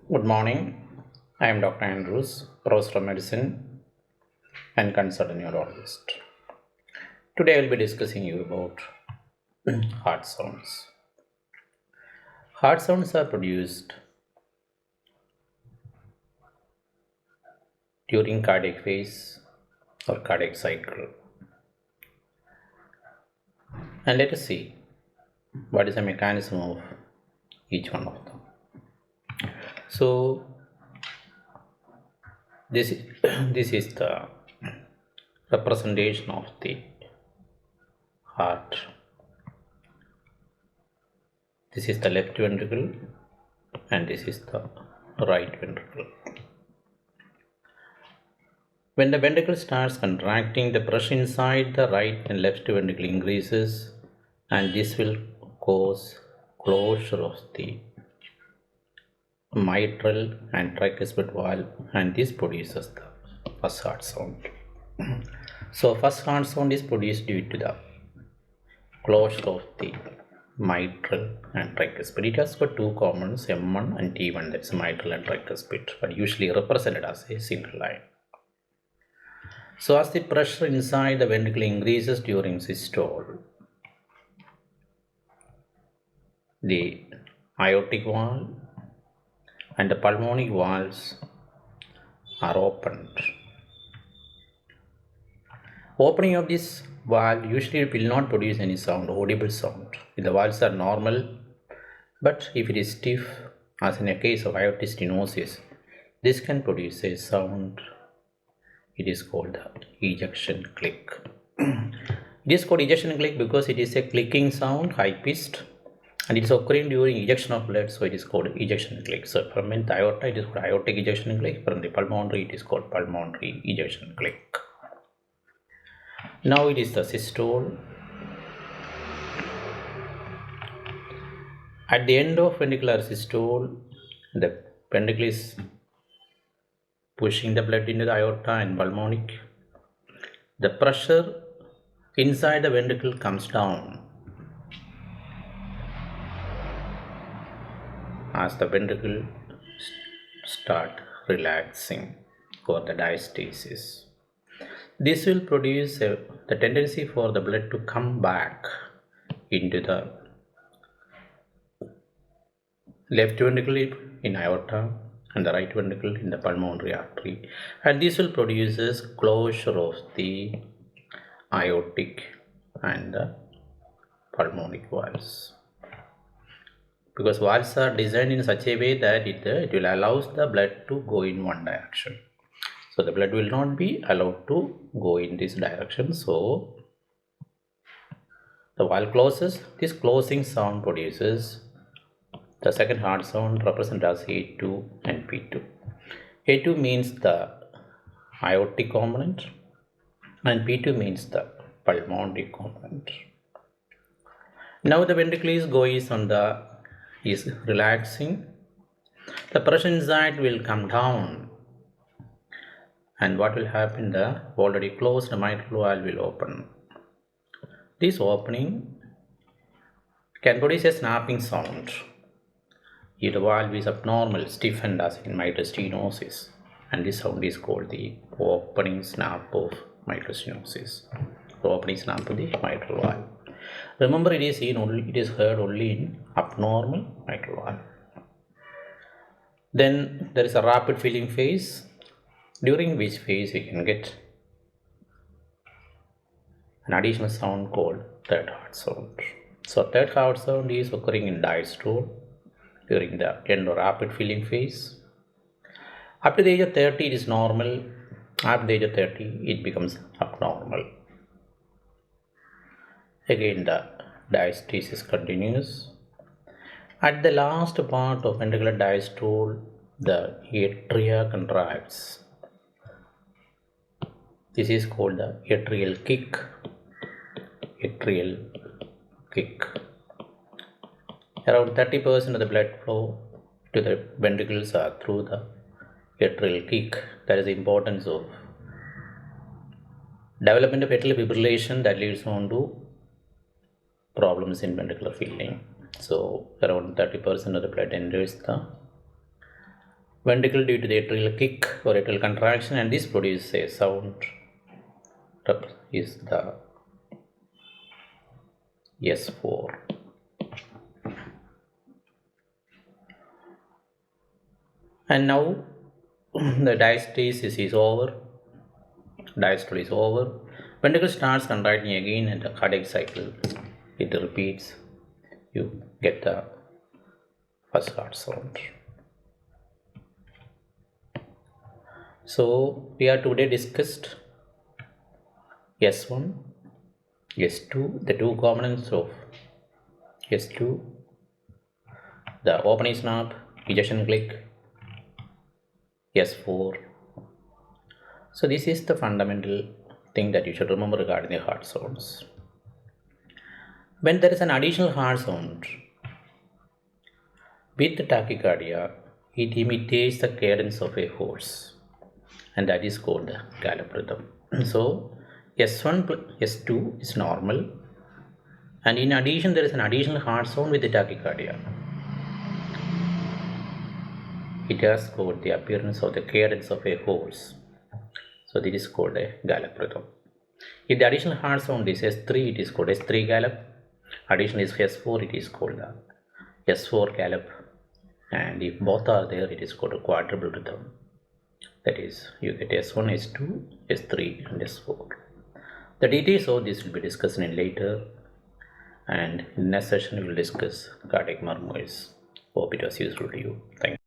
Good morning. I am Dr. Andrews, Professor of Medicine and consultant neurologist. Today I will be discussing you about heart sounds. Heart sounds are produced during cardiac phase or cardiac cycle. And let us see what is the mechanism of each one of them. So this this is the representation of the heart. This is the left ventricle and this is the right ventricle. When the ventricle starts contracting, the pressure inside the right and left ventricle increases, and this will cause closure of the mitral and tricuspid valve, and this produces the first heart sound. So first heart sound is produced due to the closure of the mitral and tricuspid. It has got two components, M1 and T1, that's mitral and tricuspid, but usually represented as a single line. So as the pressure inside the ventricle increases during systole, the aortic valve and the pulmonic valves are opened. Opening of this valve usually will not produce any sound, audible sound. If the valves are normal, but if it is stiff, as in a case of aortic stenosis, this can produce a sound. It is called the ejection click. It is called ejection click because it is a clicking sound, high pitched, and it is occurring during ejection of blood, so it is called ejection click. So from the aorta it is called aortic ejection click, from the pulmonary it is called pulmonary ejection click. Now it is the systole. At the end of ventricular systole, the ventricle is pushing the blood into the aorta and pulmonic. The pressure inside the ventricle comes down as the ventricle start relaxing for the diastasis. This will produce the tendency for the blood to come back into the left ventricle in aorta and the right ventricle in the pulmonary artery, and this will produce closure of the aortic and the pulmonic valves, because valves are designed in such a way that it will allow the blood to go in one direction. So the blood will not be allowed to go in this direction. So the valve closes. This closing sound produces the second heart sound, represented as A2 and P2. A2 means the aortic component and P2 means the pulmonary component. Now the ventricle is relaxing. The pressure inside will come down, and what will happen? The already closed mitral valve will open. This opening can produce a snapping sound. If the valve is abnormal, stiffened as in mitral stenosis, and this sound is called the opening snap of mitral stenosis. The opening snap of the mitral valve. Remember, it is heard only in abnormal mitral valve. Then there is a rapid filling phase, during which phase we can get an additional sound called third heart sound. So third heart sound is occurring in diastole during the end of rapid filling phase. Up to the age of 30 it is normal. After the age of 30 it becomes abnormal. Again the diastasis continues. At the last part of ventricular diastole, the atria contracts. This is called the atrial kick. Atrial kick. Around 30% of the blood flow to the ventricles are through the atrial kick. That is the importance of development of atrial fibrillation that leads on to problems in ventricular filling. So around 30% of the blood enters the ventricle due to the atrial kick or atrial contraction, and this produces a sound is the S4. And now the diastasis is over, diastole is over, ventricle starts contracting again, and the cardiac cycle it repeats. You get the first heart sound. So we are today discussed S1, S2, the two components of S2, the opening snap, ejection click, S4. So this is the fundamental thing that you should remember regarding the heart sounds. When there is an additional heart sound with tachycardia, it imitates the cadence of a horse, and that is called the gallop rhythm. So S1 plus S2 is normal, and in addition there is an additional heart sound with the tachycardia. It has got the appearance of the cadence of a horse. So this is called a gallop rhythm. If the additional heart sound is S3, it is called S3 gallop. Additional is S4, it is called the S4 gallop. And if both are there, it is called a quadruple rhythm. That is, you get S1, S2, S3 and S4. The details of this will be discussed in later, and in the next session we will discuss cardiac murmurs. Hope it was useful to you. Thank you.